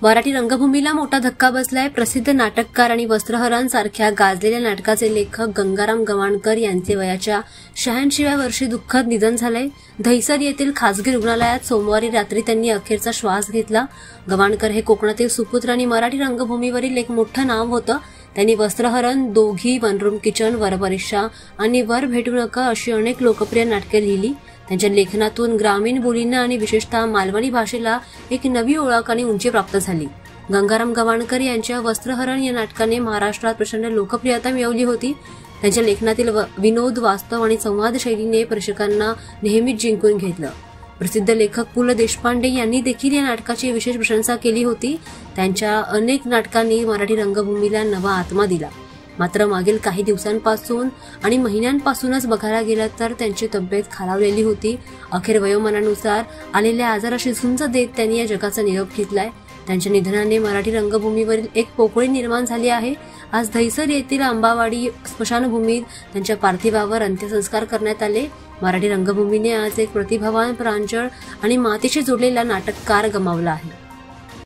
मराठी रंगभूमीला मोठा धक्का बसलाय। प्रसिद्ध नाटककार आणि वस्त्रहरांसारख्या गाजलेल्या नाटकाचे लेखक गंगाराम गवाणकर यांचे वयाच्या 86व्या वर्षी दुःखद निधन झालंय। दहिसर येथील खासगी रुग्णालयात सोमवारी रात्री त्यांनी अखेरचा श्वास घेतला। गवाणकर हे कोकणातील सुपुत्र आणि मराठी रंगभूमीवरील एक मोठं नाव होतं। त्यांनी वस्त्रहरण, दोघी, वनरूम किचन, वरपरीक्षा आणि वर भेटू नका अशी अनेक लोकप्रिय नाटके लिहिली। त्यांच्या लेखनातून ग्रामीण बोलींना आणि विशेषतः मालवणी भाषेला एक नवी ओळख आणि उंची प्राप्त झाली। गंगाराम गवाणकर यांच्या वस्त्रहरण या नाटकाने महाराष्ट्रात प्रचंड लोकप्रियता मिळवली होती। त्यांच्या लेखनातील विनोद, वास्तव आणि संवाद शैलीने प्रेक्षकांना नेहमीच जिंकून घेतलं। प्रसिद्ध लेखक पु ल देशपांडे यांनी देखील या नाटकाची विशेष प्रशंसा केली होती। त्यांच्या अनेक नाटकांनी मराठी रंगभूमीला नवा आत्मा दिला। मात्र मागील काही दिवसांपासून आणि महिन्यांपासूनच बघायला गेलं तर त्यांची तब्येत खालावलेली होती। अखेर वयोमानानुसार आलेल्या आजाराशी झुंज देत त्यांनी या जगाचा निरोप घेतलाय। त्यांच्या निधनाने मराठी रंगभूमीवरील एक पोकळी निर्माण झाली आहे। आज दहिसर येथील आंबावाडी स्मशानभूमीत त्यांच्या पार्थिवावर अंत्यसंस्कार करण्यात आले। मराठी रंगभूमीने आज एक प्रतिभावान, प्रांजळ आणि मातीशी जोडलेला नाटककार गमावला आहे।